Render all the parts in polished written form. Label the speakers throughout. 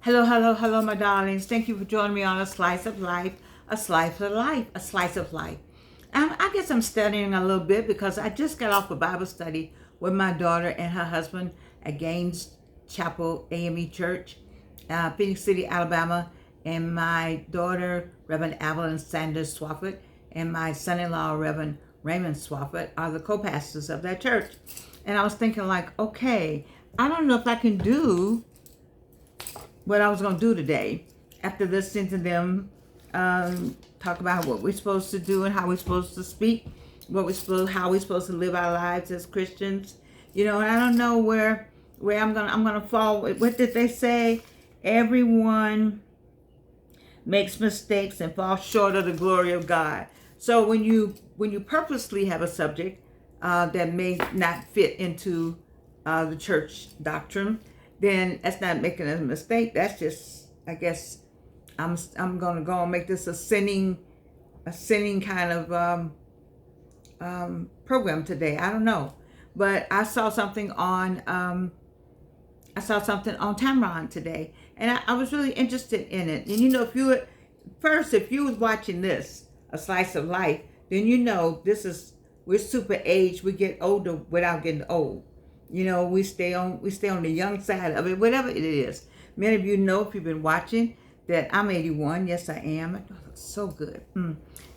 Speaker 1: Hello, hello, hello, my darlings. Thank you for joining me on A Slice of Life, A Slice of Life, A Slice of Life. I guess I'm studying a little bit because I just got off a Bible study with my daughter and her husband at Gaines Chapel AME Church, Phoenix City, Alabama, and my daughter, Reverend Evelyn Sanders Swafford, and my son-in-law, Reverend Raymond Swafford, are the co-pastors of that church. And I was thinking like, okay, I don't know if I can do what I was going to do today after listening to them talk about what we're supposed to do and how we're supposed to speak, how we're supposed to live our lives as Christians. And I don't know where I'm gonna fall. What did they say? Everyone makes mistakes and falls short of the glory of God. So when you purposely have a subject that may not fit into the church doctrine, then that's not making a mistake. That's just, I guess, I'm gonna go and make this a sinning kind of program today. I don't know, but I saw something on Tamron today, and I was really interested in it. And if you was watching this, A Slice of Life, then we're super aged. We get older without getting old. We stay on the young side of it, whatever it is. Many of you know, if you've been watching, that I'm 81. Yes, I am. I look so good.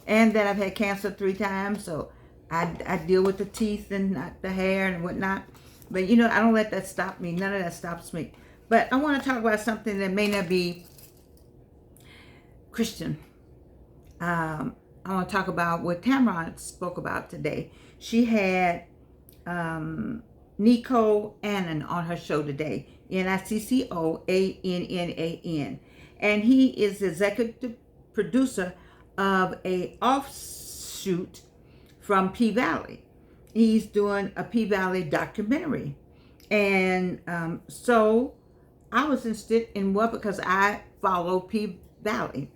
Speaker 1: And that I've had cancer 3 times, so I deal with the teeth and not the hair and whatnot. But I don't let that stop me. None of that stops me. But I want to talk about something that may not be Christian. I want to talk about what Tamron spoke about today. She had Nico Annan on her show today, Niccoannan, and he is the executive producer of a offshoot from P Valley. He's doing a P Valley documentary, and so I was interested in what, because I follow P Valley.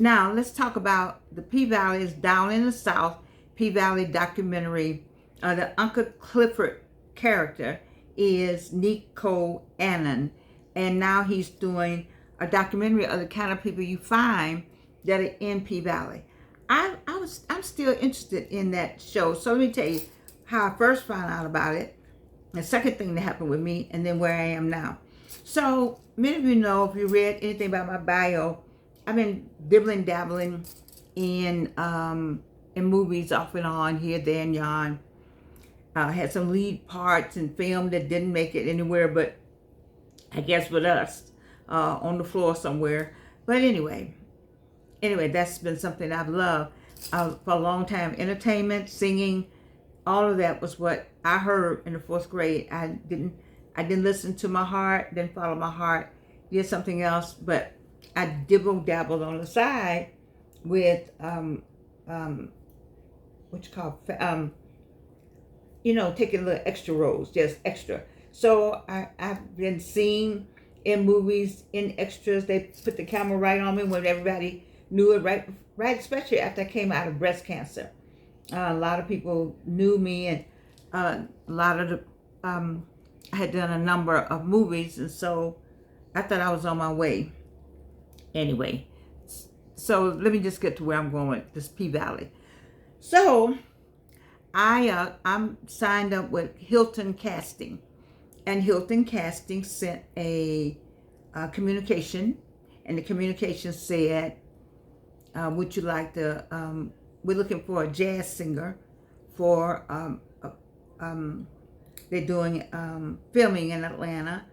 Speaker 1: Now let's talk about the P Valley is down in the South. P Valley documentary. The Uncle Clifford character is Nico Annan, and now he's doing a documentary of the kind of people you find that are in P Valley. I'm still interested in that show. So let me tell you how I first found out about it, the second thing that happened with me, and then where I am now. So many of you know, if you read anything about my bio, I've been dabbling in movies off and on, here, there, and yon. Had some lead parts in film that didn't make it anywhere, but I guess with us on the floor somewhere. But anyway, that's been something I've loved for a long time. Entertainment, singing, all of that was what I heard in the 4th grade. I didn't listen to my heart, didn't follow my heart, did something else, but I dabbled on the side with taking little extra roles, just extra. So I've been seen in movies, in extras. They put the camera right on me when everybody knew it, right, especially after I came out of breast cancer. A lot of people knew me, and a lot of I had done a number of movies, and so I thought I was on my way. Anyway, so let me just get to where I'm going with this P Valley. So I'm signed up with Hilton Casting, and Hilton Casting sent a communication, and the communication said, would you like to, we're looking for a jazz singer for, they're doing filming in Atlanta,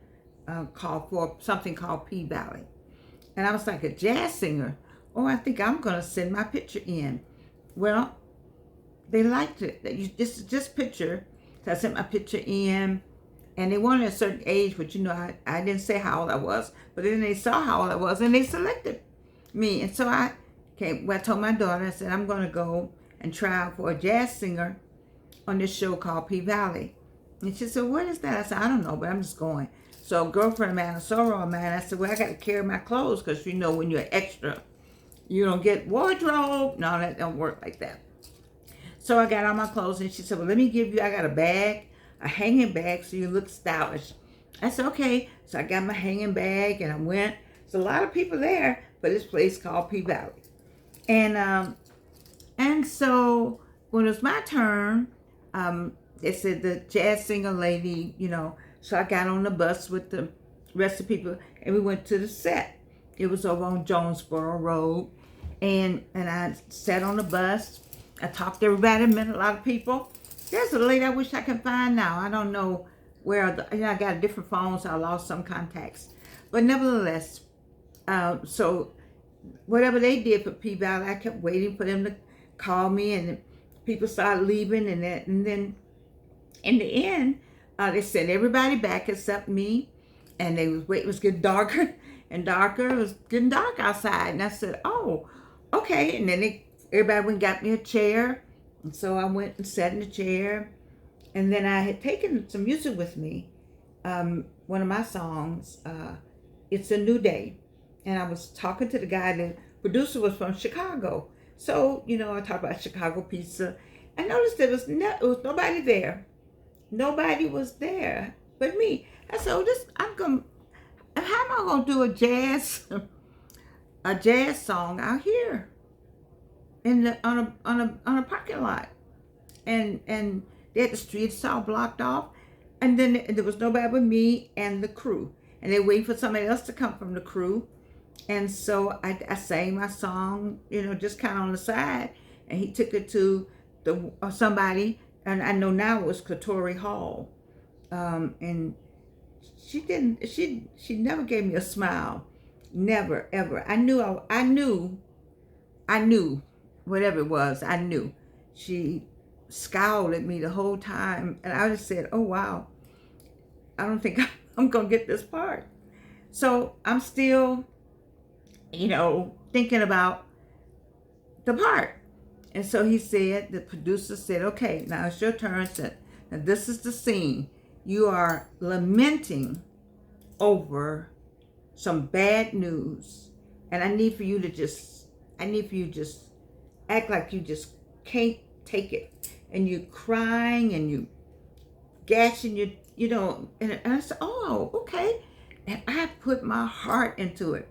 Speaker 1: for something called P Valley. And I was like, a jazz singer? Oh, I think I'm going to send my picture in. Well, they liked it. Just picture. So I sent my picture in, and they wanted a certain age, but I didn't say how old I was. But then they saw how old I was, and they selected me. And so I told my daughter, I said, I'm going to go and try out for a jazz singer on this show called P Valley. And she said, what is that? I said, I don't know, but I'm just going. So a girlfriend of mine, a soror of mine, I said, well, I got to carry my clothes, because when you're extra, you don't get wardrobe. No, that don't work like that. So I got all my clothes, and she said, well, let me give you, I got a bag, a hanging bag, so you look stylish. I said, okay. So I got my hanging bag and I went. There's a lot of people there for this place called P Valley. And so when it was my turn, they said the jazz singer lady, so I got on the bus with the rest of the people and we went to the set. It was over on Jonesboro Road. And I sat on the bus. I talked to everybody, met a lot of people. There's a lady I wish I could find now. I don't know where, I got a different phone, so I lost some contacts. But nevertheless, so whatever they did for P Valley, I kept waiting for them to call me, and people started leaving, and then in the end, they sent everybody back except me, and it was getting darker and darker. It was getting dark outside, and I said, "Oh, okay." And then everybody went and got me a chair, and so I went and sat in the chair, and then I had taken some music with me. One of my songs, "It's a New Day," and I was talking to the guy. The producer was from Chicago, so I talked about Chicago pizza. I noticed there was nobody there. Nobody was there but me. I said, how am I gonna do a jazz song out here on a parking lot? And they had the streets all blocked off, and then there was nobody but me and the crew, and they waiting for somebody else to come from the crew. And so I sang my song, just kind of on the side, and he took it to somebody, and I know now it was Katori Hall, and she never gave me a smile, never ever. I knew whatever it was. I knew she scowled at me the whole time, and I just said, "Oh wow, I don't think I'm gonna get this part." So I'm still thinking about the part. And so the producer said, "Okay, now it's your turn. Now this is the scene. You are lamenting over some bad news. And I need for you to just act like you just can't take it. And you're crying and you gashing and I said, oh, okay." And I put my heart into it.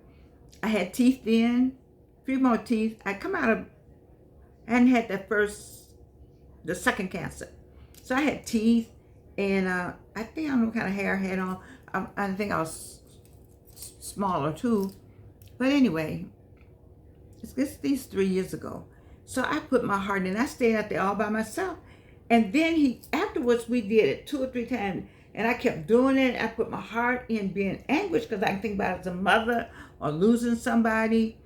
Speaker 1: I had teeth then, a few more teeth. I hadn't had the second cancer. So I had teeth, and I think I don't know what kind of hair I had on. I think I was smaller too. But anyway, it's these 3 years ago. So I put my heart in. I stayed out there all by myself. And then afterwards we did it 2 or 3 times. And I kept doing it. I put my heart in being anguished because I can think about it as a mother or losing somebody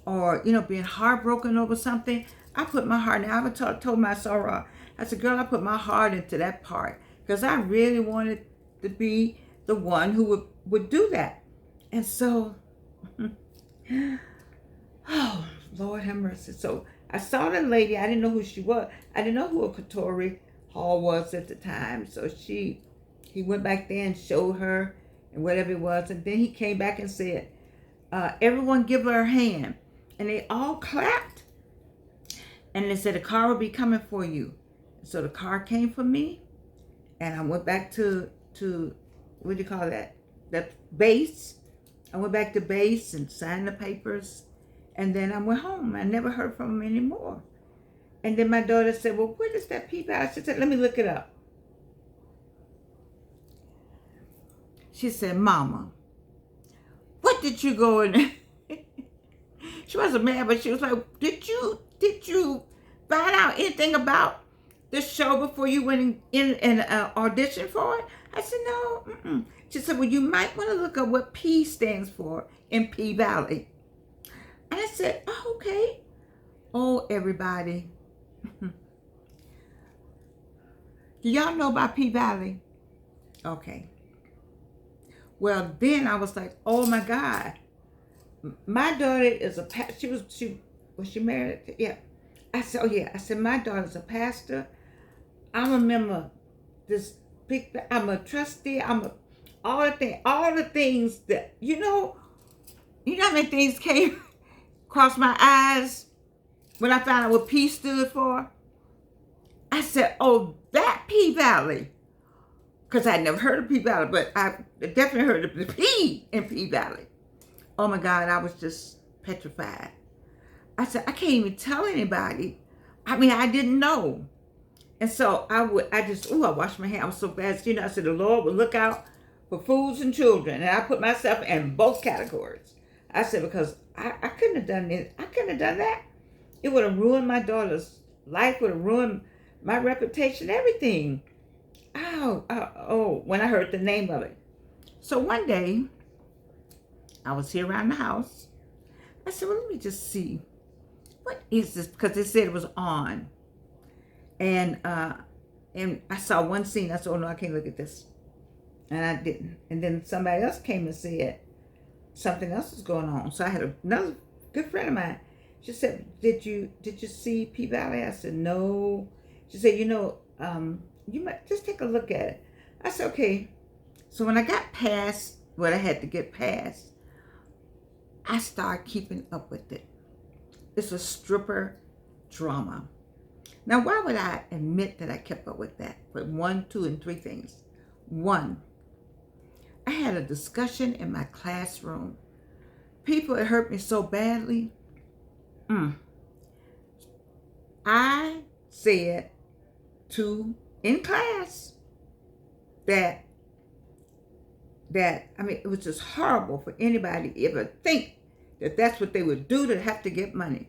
Speaker 1: or, being heartbroken over something. I put my heart in. I told my soror, I said, "Girl, I put my heart into that part because I really wanted to be the one who would do that." And so, oh, Lord have mercy. So I saw the lady. I didn't know who she was. I didn't know who a Katori Hall was at the time. So he went back there and showed her and whatever it was. And then he came back and said, "Everyone give her a hand." And they all clapped. And they said, "The car will be coming for you." So the car came for me. And I went back to what do you call that? That base. I went back to base and signed the papers. And then I went home. I never heard from him anymore. And then my daughter said, "Well, where does that P Valley?" She said, "Let me look it up." She said, "Mama, what did you go in?" She wasn't mad, but she was like, did you find out anything about this show before you went in and auditioned for it?" I said, "No." Mm-mm. She said, "Well, you might want to look up what P stands for in P Valley." And I said, "Oh, okay." Oh, everybody. Do y'all know about P Valley? Okay. Well, then I was like, oh my God. My daughter is was she married? Yeah. I said, oh yeah. I said, my daughter's a pastor. I'm a member. I'm a trustee. All the things that, how many things came across my eyes when I found out what P stood for? I said, oh, that P Valley. because I'd never heard of P Valley, but I definitely heard of the P in P Valley. Oh my God, I was just petrified. I said, I can't even tell anybody. I mean, I didn't know. And so I washed my hands. I was so fast. I said, the Lord will look out for fools and children. And I put myself in both categories. I said, because I couldn't have done this. I couldn't have done that. It would have ruined my daughter's life, would have ruined my reputation, everything. When I heard the name of it. So one day, I was here around the house. I said, well, let me just see. What is this? Because they said it was on. And I saw one scene. I said, oh no, I can't look at this. And I didn't. And then somebody else came and said something else was going on. So I had another good friend of mine. She said, did you see P Valley? I said, no. She said, you might just take a look at it. I said, okay. So when I got past what I had to get past, I started keeping up with it. It's a stripper drama. Now, why would I admit that I kept up with that? For 1, 2, and 3 things. 1, I had a discussion in my classroom. People had hurt me so badly. I said in class that it was just horrible for anybody to ever think that that's what they would do to have to get money.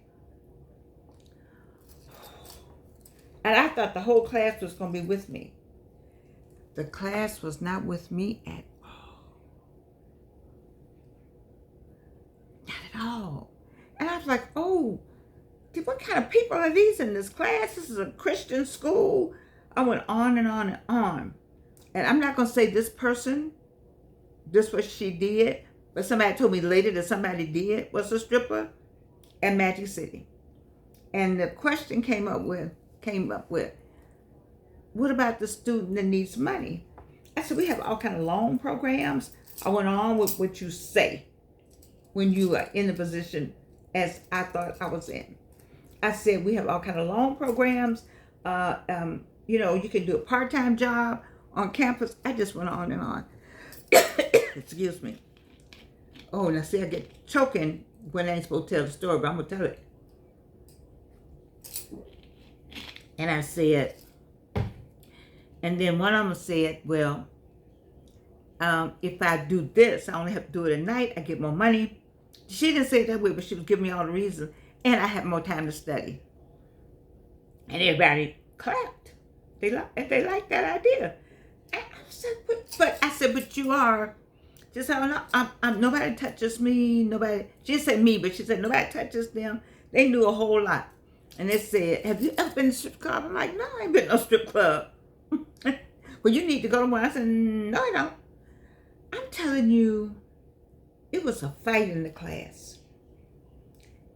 Speaker 1: And I thought the whole class was going to be with me. The class was not with me at all. Not at all. And I was like, oh, what kind of people are these in this class? This is a Christian school. I went on and on and on. And I'm not going to say this person, this what she did, but somebody told me later that somebody did was a stripper at Magic City. And the question came up with, what about the student that needs money? I said, we have all kind of loan programs. I went on with what you say when you are in the position as I thought I was in. I said, we have all kind of loan programs. You can do a part-time job on campus. I just went on and on. Excuse me. Oh, now see, I get choking when I ain't supposed to tell the story, but I'm going to tell it. And I said, and then one of them said, well, if I do this, I only have to do it at night. I get more money. She didn't say it that way, but she was giving me all the reasons. And I have more time to study. And everybody clapped. They liked that idea. And I said, but you are, just how nobody touches me. Nobody, she didn't say me, but she said nobody touches them. They knew a whole lot. And they said, have you ever been to a strip club? I'm like, no, I ain't been to no strip club. Well, you need to go to one. I said, no, I don't. I'm telling you, it was a fight in the class.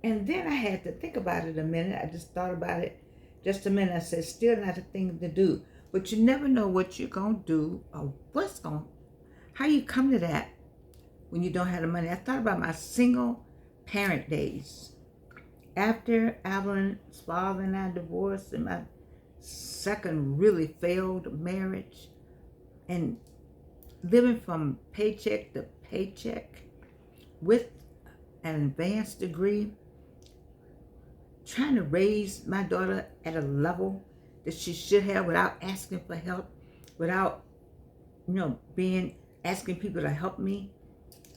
Speaker 1: And then I had to think about it a minute. I just thought about it just a minute. I said, still not a thing to do. But you never know what you're going to do or how you come to that when you don't have the money. I thought about my single parent days. After Evelyn's father and I divorced and my second really failed marriage and living from paycheck to paycheck with an advanced degree, trying to raise my daughter at a level that she should have without asking for help, without, asking people to help me.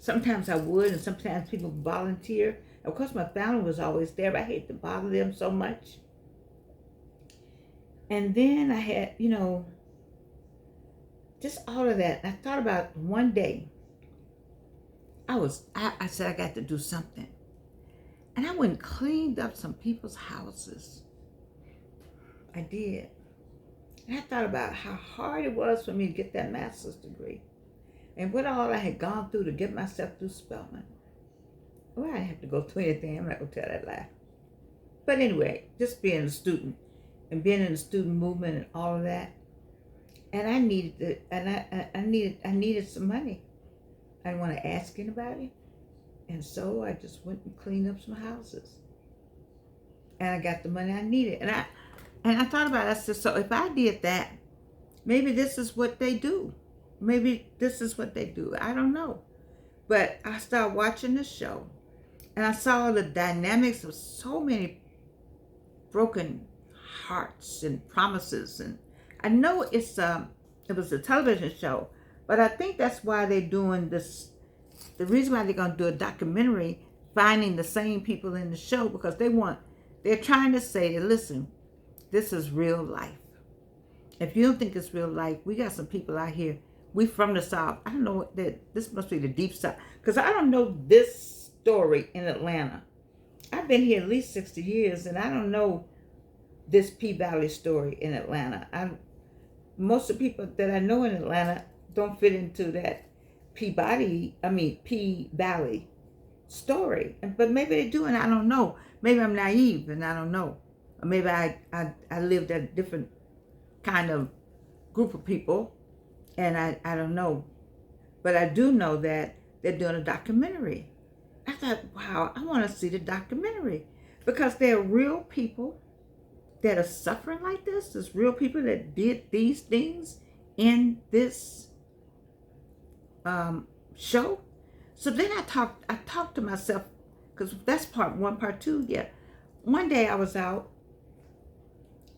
Speaker 1: Sometimes I would, and sometimes people volunteer. Of course, my family was always there, but I hate to bother them so much. And then I had, just all of that. I thought about one day, I said I got to do something. And I went and cleaned up some people's houses. I did. And I thought about how hard it was for me to get that master's degree. And what all I had gone through to get myself through Spelman. Well, I didn't have to go through anything. I'm not going to tell that lie. But anyway, just being a student and being in the student movement and all of that. And I needed some money. I didn't want to ask anybody. And so I just went and cleaned up some houses. And I got the money I needed. And I thought about it. I said, so if I did that, maybe this is what they do. Maybe this is what they do. I don't know. But I started watching the show, and I saw the dynamics of so many broken hearts and promises. And I know it was a television show, but I think that's why they're doing this. The reason why they're going to do a documentary, finding the same people in the show, because they're trying to say, listen, this is real life. If you don't think it's real life, we got some people out here. We from the South. I don't know that this must be the deep South, because I don't know this story in Atlanta. I've been here at least 60 years, and I don't know this P-Valley story in Atlanta. Most of the people that I know in Atlanta don't fit into that P-Valley story. But maybe they do, and I don't know. Maybe I'm naive, and I don't know. Or maybe I lived at a different kind of group of people, and I don't know. But I do know that they're doing a documentary. I thought, wow, I want to see the documentary, because there are real people that are suffering like this. There's real people that did these things in this show. So then I talked to myself, because that's part one. Part two, yeah. One day I was out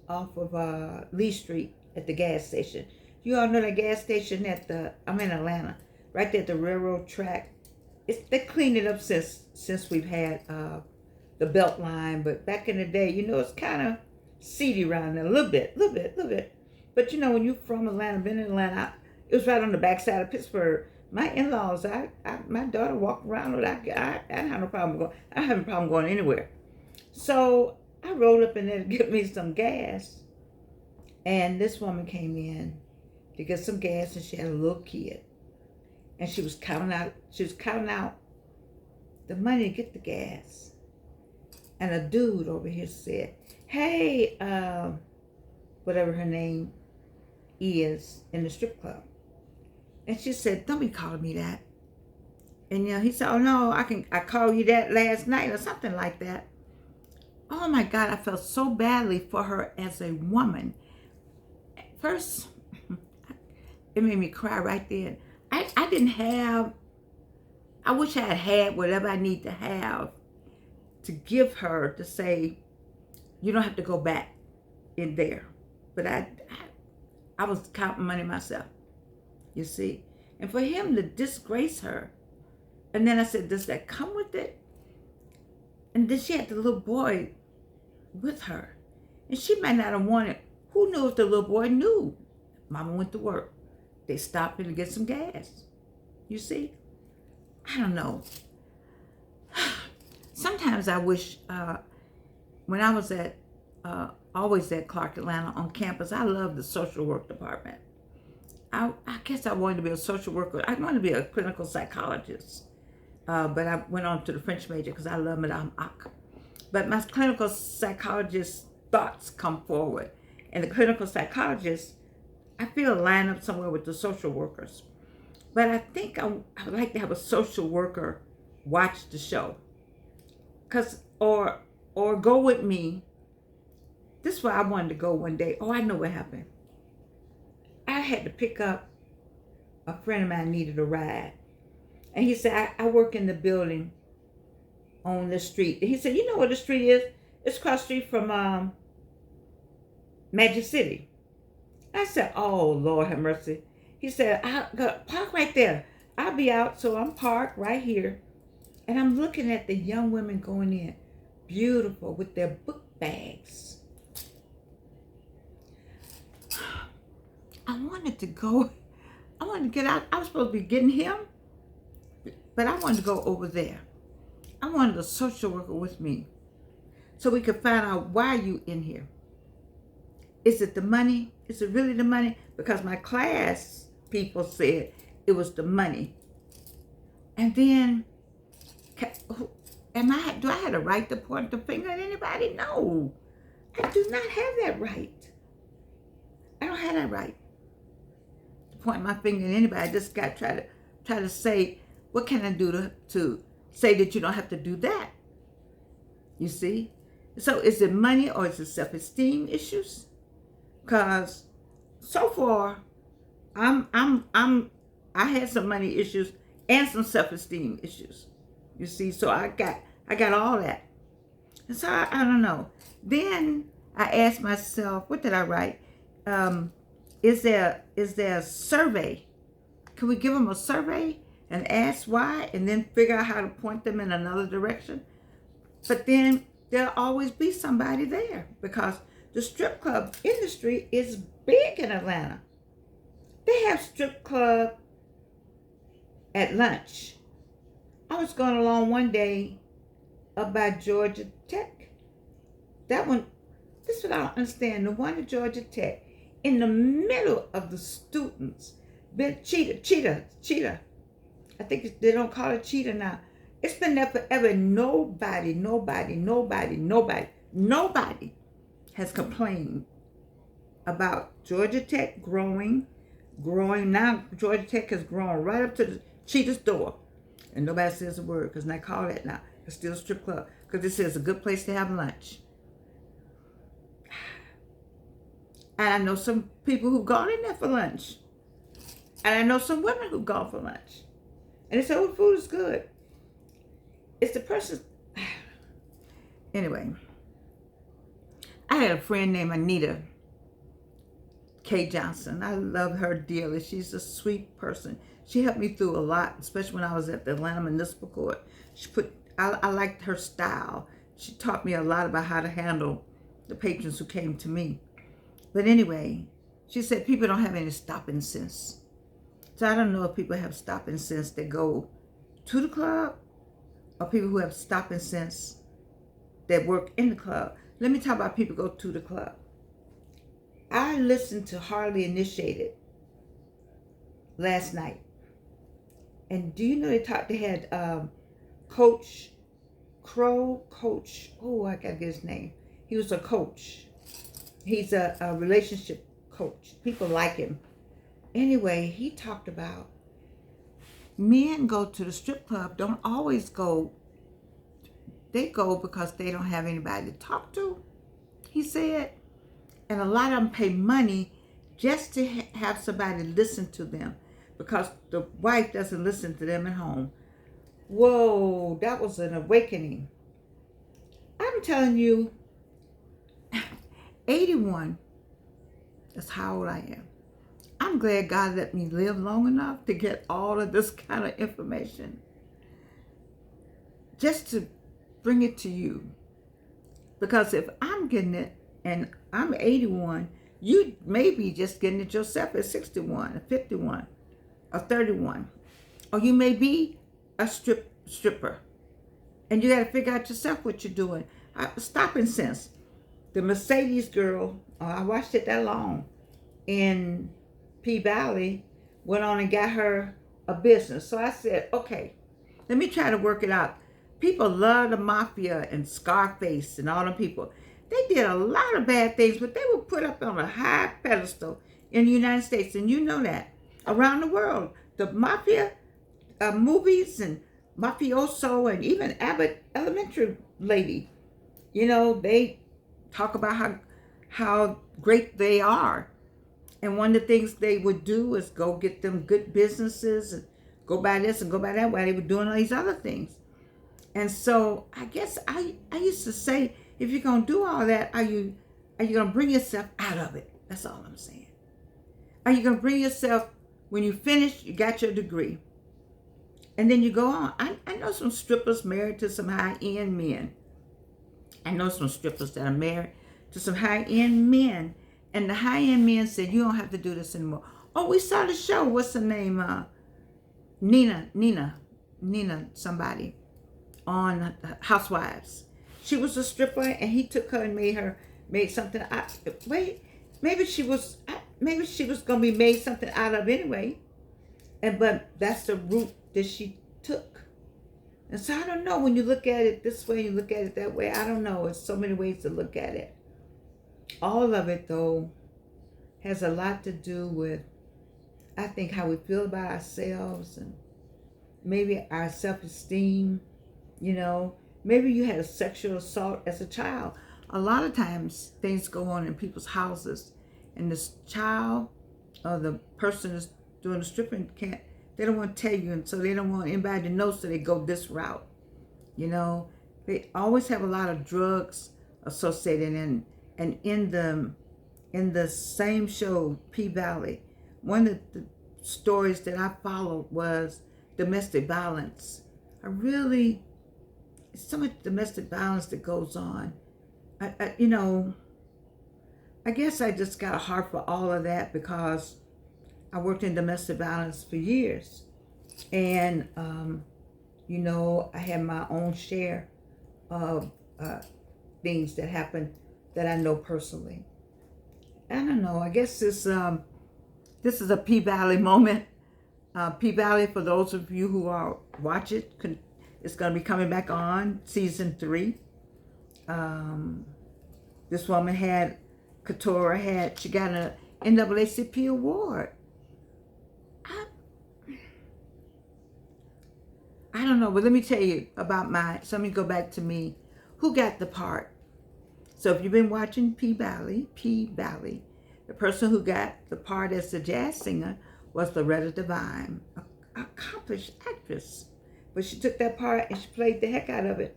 Speaker 1: off of Lee Street at the gas station. You all know the gas station I'm in Atlanta, right there at the railroad track. They cleaned it up since we've had the belt line, but back in the day, it's kind of seedy around there, a little bit. But when you're from Atlanta, been in Atlanta, it was right on the backside of Pittsburgh. My in-laws, my daughter walked around with I didn't have no problem going. I don't have a problem going anywhere. So I rolled up in there to get me some gas, and this woman came in to get some gas, and she had a little kid, and she was counting out the money to get the gas. And a dude over here said, "Hey, whatever her name is in the strip club." And she said, "Don't be calling me that." And he said, "Oh no, I called you that last night," or something like that. Oh my God, I felt so badly for her as a woman. At first, it made me cry right then. I wish I had whatever I need to have to give her, to say, you don't have to go back in there. But I was counting money myself, you see. And for him to disgrace her. And then I said, does that come with it? And then she had the little boy with her. And she might not have wanted, who knew if the little boy knew? Mama went to work. They stopped in to get some gas. You see? I don't know. Sometimes I wish, when I was always at Clark Atlanta on campus, I loved the social work department. I guess I wanted to be a social worker. I wanted to be a clinical psychologist. But I went on to the French major because I love Madame Ack. But my clinical psychologist thoughts come forward. And the clinical psychologists, I feel, line up somewhere with the social workers. But I think I would like to have a social worker watch the show. Or go with me. This is where I wanted to go one day. Oh, I know what happened. I had to pick up, a friend of mine needed a ride. And he said, I work in the building on the street. And he said, you know what the street is? It's across the street from Magic City. I said, oh, Lord have mercy. He said, park right there. I'll be out. So I'm parked right here. And I'm looking at the young women going in. Beautiful, with their book bags. I wanted to get out. I was supposed to be getting him. But I wanted to go over there. I wanted a social worker with me, so we could find out, why are you in here? Is it the money? Is it really the money? Because my class people said it was the money. And then, do I have a right to point the finger at anybody? No, I do not have that right. I don't have that right to point my finger at anybody. I just got to try to say, what can I do to say that you don't have to do that? You see? So is it money or is it self-esteem issues? Because so far, I'm I had some money issues and some self-esteem issues. You see, so I got all that. And so I don't know. Then I asked myself, what did I write? Is there a survey? Can we give them a survey and ask why, and then figure out how to point them in another direction? But then there'll always be somebody there, because the strip club industry is big in Atlanta. They have strip club at lunch. I was going along one day up by Georgia Tech. That one, this is what I don't understand. The one at Georgia Tech, in the middle of the students, been Cheetah. I think they don't call it Cheetah now. It's been there forever. Nobody has complained about Georgia Tech growing. Now Georgia Tech has grown right up to the Cheetah's door. And nobody says a word, because they call that now. It's still a strip club, because it says a good place to have lunch. And I know some people who've gone in there for lunch. And I know some women who've gone for lunch. And they say, oh, food is good. It's the person. Anyway, I had a friend named Anita K. Johnson. I love her dearly. She's a sweet person. She helped me through a lot, especially when I was at the Atlanta Municipal Court. I liked her style. She taught me a lot about how to handle the patrons who came to me. But anyway, she said people don't have any stopping sense. So I don't know if people have stopping sense that go to the club, or people who have stopping sense that work in the club. Let me talk about people who go to the club. I listened to Hardly Initiated last night. And do you know they had Coach Crow, I gotta get his name. He was a coach. He's a relationship coach. People like him. Anyway, he talked about men go to the strip club, don't always go. They go because they don't have anybody to talk to, he said. And a lot of them pay money just to have somebody listen to them, because the wife doesn't listen to them at home. Whoa, that was an awakening. I'm telling you, 81, that's how old I am. I'm glad God let me live long enough to get all of this kind of information, just to bring it to you. Because if I'm getting it and I'm 81, you may be just getting it yourself at 61 or 51 or 31. Or you may be a stripper, and you got to figure out yourself what you're doing. Stopping sense. The Mercedes girl, I watched it that long, in P-Valley, went on and got her a business. So I said, okay, let me try to work it out. People love the mafia and Scarface and all them people. They did a lot of bad things, but they were put up on a high pedestal in the United States, and you know that. Around the world, the mafia movies and mafioso, and even Abbott Elementary lady, you know, they talk about how great they are. And one of the things they would do is go get them good businesses and go buy this and go buy that while they were doing all these other things. And so I guess I used to say, if you're going to do all that, are you going to bring yourself out of it? That's all I'm saying. Are you going to bring yourself, when you finish, you got your degree, and then you go on? I know some strippers married to some high-end men. I know some strippers that are married to some high-end men. And the high-end men said, you don't have to do this anymore. Oh, we saw the show. What's her name? Nina somebody on Housewives. She was a stripper, and he took her and made something. Maybe she was going to be made something out of anyway. But that's the route that she took. And so I don't know, when you look at it this way, you look at it that way. I don't know. There's so many ways to look at it. All of it, though, has a lot to do with, I think, how we feel about ourselves, and maybe our self-esteem. You know, maybe you had a sexual assault as a child. A lot of times things go on in people's houses, and this child or the person that's doing the stripping They don't want to tell you, and so they don't want anybody to know, so they go this route. You know, they always have a lot of drugs associated, and in the same show, P Valley, one of the stories that I followed was domestic violence. So much domestic violence that goes on. You know, I guess I just got a heart for all of that because I worked in domestic violence for years. And, you know, I had my own share of things that happened that I know personally. I don't know. I guess this is a P Valley moment. P Valley, for those of you who are watch it, it's going to be coming back on season 3. This woman she got an NAACP award. I don't know, but let me tell you about so let me go back to me. Who got the part? So if you've been watching P Valley, the person who got the part as the jazz singer was Loretta Devine, an accomplished actress. But she took that part and she played the heck out of it.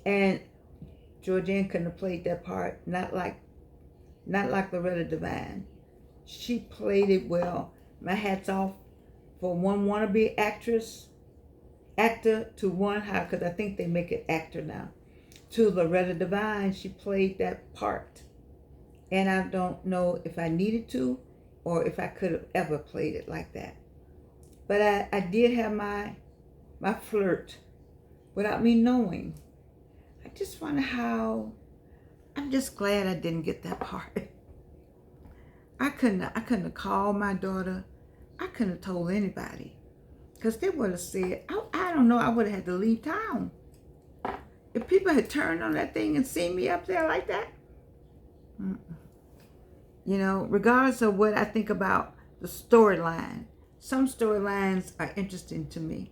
Speaker 1: And Georgianne couldn't have played that part, not like Loretta Devine. She played it well. My hat's off for one wannabe actor to one, because I think they make it actor now, to Loretta Devine. She played that part. And I don't know if I needed to or if I could have ever played it like that. But I did have my flirt without me knowing. I just wonder how. I'm just glad I didn't get that part. I couldn't have called my daughter. I couldn't have told anybody. Because they would have said, I don't know, I would have had to leave town. If people had turned on that thing and seen me up there like that. You know, regardless of what I think about the storyline, some storylines are interesting to me.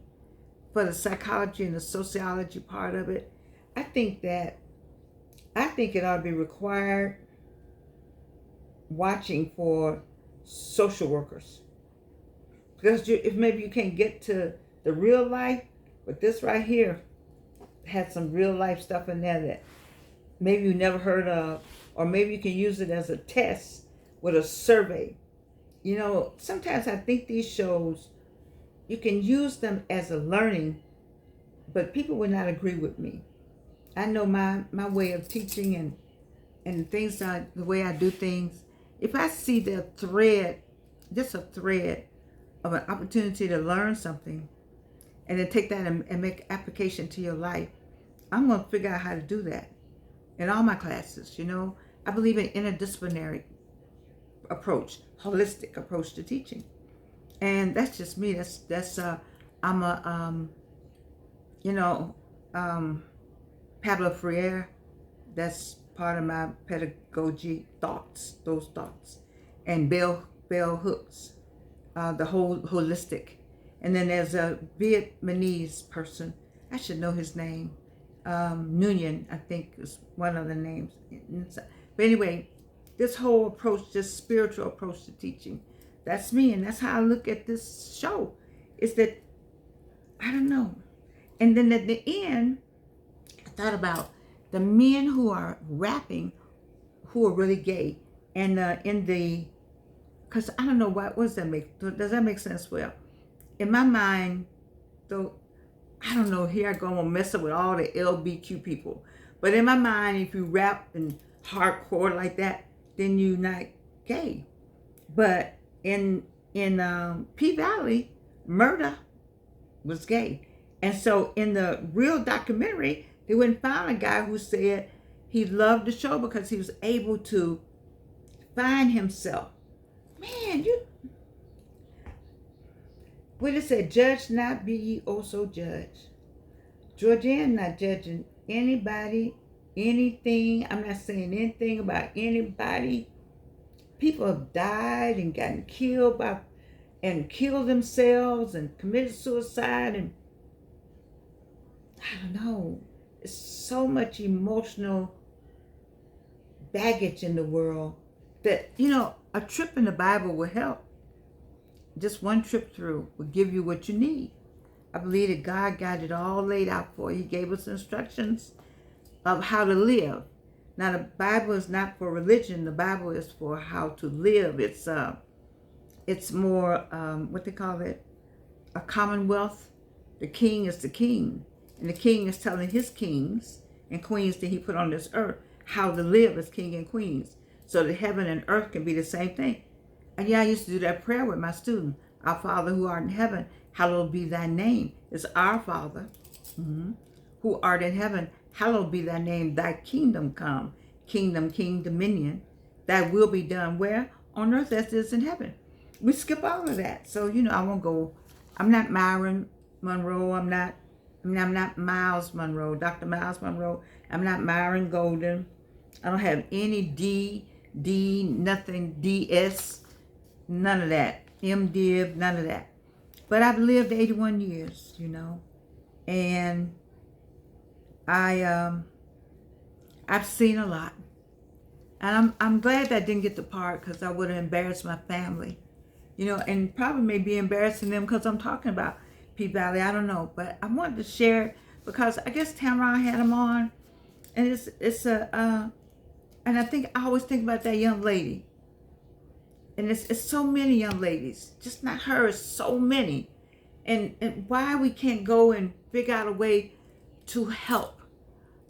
Speaker 1: For the psychology and the sociology part of it, I think it ought to be required watching for social workers. Because if maybe you can't get to the real life, but this right here had some real life stuff in there that maybe you never heard of, or maybe you can use it as a test with a survey. You know, sometimes I think these shows, you can use them as a learning, but people would not agree with me. I know my way of teaching and things, the way I do things. If I see the thread, just a thread of an opportunity to learn something, and then take that and make application to your life, I'm going to figure out how to do that in all my classes. You know, I believe in interdisciplinary approach, holistic approach to teaching, and that's just me. I'm a Pablo Freire. That's part of my pedagogy thoughts, those thoughts, and Bell Hooks, the whole holistic. And then there's a Vietnamese person, I should know his name, Nguyen, I think is one of the names. But anyway, this whole approach, this spiritual approach to teaching, that's me, and that's how I look at this show. Is that, I don't know. And then at the end, I thought about the men who are rapping, who are really gay, and because I don't know what does that make sense? Well, in my mind, though, I don't know, here I go, I'm gonna mess up with all the LBQ people. But in my mind, if you rap and hardcore like that, then you're not gay. But in P Valley, Murda was gay. And so in the real documentary, they went and found a guy who said he loved the show because he was able to find himself. Man, what it said, judge not, be ye also judged. Georgianne not judging anybody, anything. I'm not saying anything about anybody. People have died and gotten killed and killed themselves and committed suicide, and I don't know. There's so much emotional baggage in the world that, a trip in the Bible will help. just one trip through will give you what you need. I believe that God got it all laid out for you. He gave us instructions of how to live. Now, the Bible is not for religion. The Bible is for how to live. It's more, what they call it, a commonwealth. The king is the king. And the king is telling his kings and queens that he put on this earth how to live as king and queens. So that heaven and earth can be the same thing. And yeah, I used to do that prayer with my student. Our Father who art in heaven, hallowed be thy name. It's our Father who art in heaven, hallowed be thy name. Thy kingdom come. Kingdom, king, dominion. Thy will be done where? On earth as it is in heaven. We skip all of that. So, I won't go. I'm not Myron Monroe. I'm not Miles Monroe, Dr. Miles Monroe. I'm not Myron Golden. I don't have any D, nothing, DS, none of that. MDiv, none of that. But I've lived 81 years, and I've seen a lot. And I'm glad that I didn't get the part, because I would have embarrassed my family, and probably may be embarrassing them because I'm talking about P-Valley. I don't know, but I wanted to share it because I guess Tamron had them on, and and I always think about that young lady, and it's so many young ladies, just not her, it's so many, and why we can't go and figure out a way to help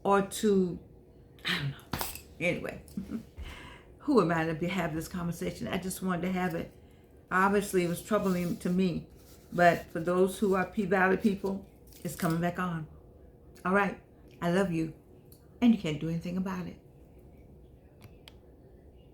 Speaker 1: or to, I don't know. Anyway, who am I to have this conversation? I just wanted to have it. Obviously, it was troubling to me. But for those who are P-Valley people, it's coming back on. All right. I love you. And you can't do anything about it.